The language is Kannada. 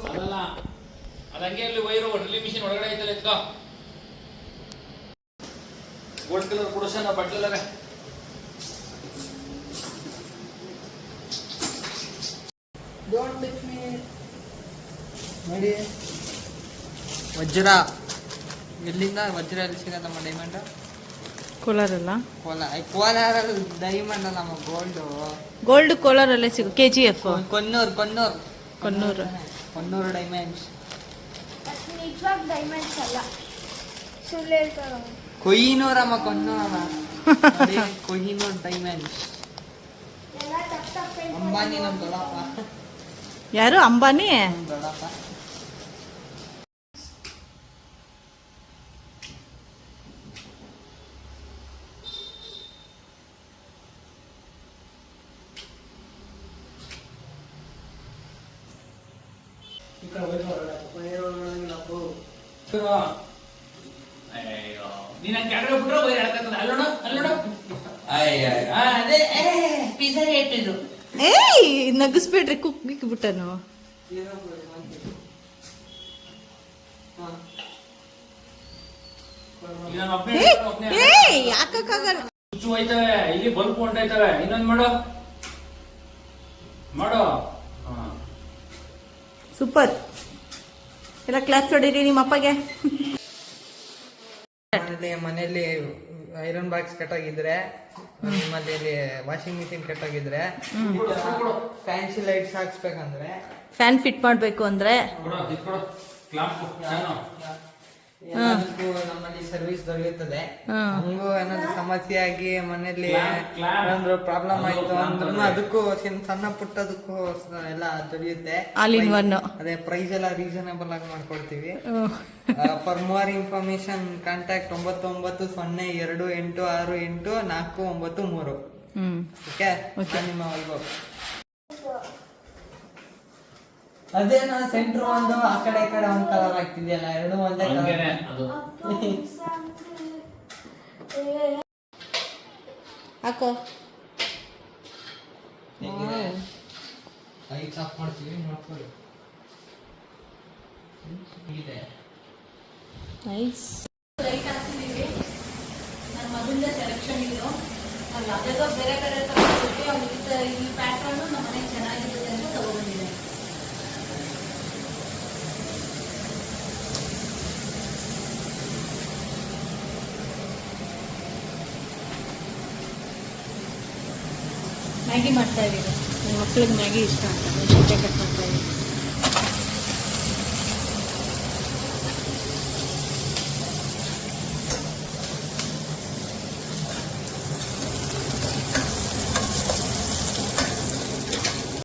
ಅದಲ್ಲ ಅದಂಗೆ ಅಲ್ಲಿ ವೈರು ಡ್ರಿಲ್ಲಿಂಗ್ ಮಿಷಿನ್ ಒಳಗಡೆ ಐತಲ್ಲ ಎತ್ಕೋ. Gold colour ಕೊಡಿಸೋಣ ಬಟ್ಲಲ್ಲೇ. ನೋಡಿ ವಜ್ರ ಎಲ್ಲಿಂದ ವಜ್ರ ಎಲ್ಲಿ ಸಿಗತ್ತಮ್ಮ? ಡೈಮಂಡ್ ಕೋಲಾರಲ್ಲ? ಕೋಲಾರ ಡೈಮಂಡ್ ಅಲ್ಲಮ್ಮ, ಗೋಲ್ಡ್ ಕೋಲಾರಲ್ಲೇ ಸಿಗು. KGF ಕೊನ್ನೂರು ಡೈಮಂಡ್ಸ್. ನಿಜವಾಗ್ ಡೈಮಂಡ್ಸ್ ಅಲ್ಲ, ಸುಳ್ಳು ಹೇಳ್ತಾರ. ಕೊಹಿನೂರಮ್ಮ, ಕೊಹಿನೂರ್ ಡೈಮಂಡ್ಸ್. ಅಂಬಾನಿ ನಮ್ ದೊಡ್ಡಪ್ಪ. ಯಾರು ಅಂಬಾನಿ? ದೊಡ್ಡಪ್ಪ. ನೀನ್ ಕ್ಯಾಡ್ರೆ ಬಿಟ್ರೆ ಬೈರ್ ಹೇಳ್ಕತ್ತದ. ಅಲ್ಲೋಡ ಅದೇ ಪಿಜ್ಜಾ ರೇಟ್ ಇದು. ಏಯ್ ನಗಿಸ್ಬೇಡ್ರಿ, ಕುಕ್ಕಿಕ್ ಬಿಟ್ಟನು. ಯಾಕಾಗಲ್ಲ? ಹುಚ್ಚು ಹೋಯ್ತವೆ, ಇಲ್ಲಿ ಬಲ್ಪ್ ಹೊಂಟೈತವೆ. ಇನ್ನೊಂದ್ ಮಾಡೋ. ಸೂಪರ್. ಎಲ್ಲ ಕ್ಲಾಪ್ಸ್ ಹೊಡೀರಿ ನಿಮ್ಮ ಅಪ್ಪಗೆ. ಮನೇಲಿ ಐರನ್ ಬಾಕ್ಸ್ ಕೆಟ್ಟೋಗಿದ್ರೆ, ನಿಮ್ಮಲ್ಲಿ ವಾಷಿಂಗ್ ಮಿಷಿನ್ ಕೆಟ್ಟೋಗಿದ್ರೆ, ಫ್ಯಾನ್ಸಿ ಲೈಟ್ಸ್ ಹಾಕ್ಸ್ಬೇಕಂದ್ರೆ, ಫ್ಯಾನ್ ಫಿಟ್ ಮಾಡ್ಬೇಕು ಅಂದ್ರೆ ನಮ್ಮಲ್ಲಿ ಸರ್ವಿಸ್ ದೊರೆಯುತ್ತದೆ. ಹಂಗೂ ಏನಾದ್ರು ಸಮಸ್ಯೆ ಆಗಿ ಮನೇಲಿ ಏನಾದ್ರು ಪ್ರಾಬ್ಲಮ್ ಆಯ್ತು ಅಂದ್ರೂ ಅದಕ್ಕೂ ಸಣ್ಣ ಪುಟ್ಟದಕ್ಕೂ ಎಲ್ಲ ದೊರೆಯುತ್ತೆ. All in one. ಅದೇ ಪ್ರೈಸ್ ಎಲ್ಲ ರೀಸನೇಬಲ್ ಆಗಿ ಮಾಡ್ಕೊಡ್ತೀವಿ. For more information contact 9902868493. Okay, ನಿಮ್ಮ ವೈಭವ್. ಅದೇನೋ ಸೆಂಟ್ರ್ ಒಂದು ಆ ಕಡೆ ಈ ಕಡೆ ಒಂದ್ ಕಲರ್ ಆಗ್ತಿದೆಯಲ್ಲ, ಎರಡು ಒಂದೇ ಕಲರ್. ಹಾಕೋ. ಲೈಟ್ಸ್ ಆಫ್ ಮಾಡ್ತೀವಿ, ನೋಡ್ಕೊಳ್ಳಿ. ಇದೆ ನೈಸ್. ಲೈಟ್ ಹಾಕ್ತಿದ್ದೀವಿ. ನನ್ನ ಮಗಂದ ಸೆಲೆಕ್ಷನ್ ಇದು. ಅಲ್ಲಿ ಅದೇಗೋ ಬೇರೆ ಕಡೆ ತಗೊಂಡ್ಬಿಟ್ಟು ಅವ್ನಿಗೆ ಈ ಪ್ಯಾಟ್ರನ್ನು ನಮ್ಮ ಮನೆಗೆ ಚೆನ್ನಾಗಿರುತ್ತೆ ಅಂತ ತಗೊಂಡಿದೆ. ಮ್ಯಾಗಿ ಮಾಡ್ತಾ ಇದ್ದೀವಿ. ನನ್ನ ಮಕ್ಳಿಗೆ ಮ್ಯಾಗಿ ಇಷ್ಟ ಅಂತ ಮೆಣಸಿನ್ಕಾಯಿ ಕಟ್ ಮಾಡ್ತಾ ಇದ್ದೀವಿ.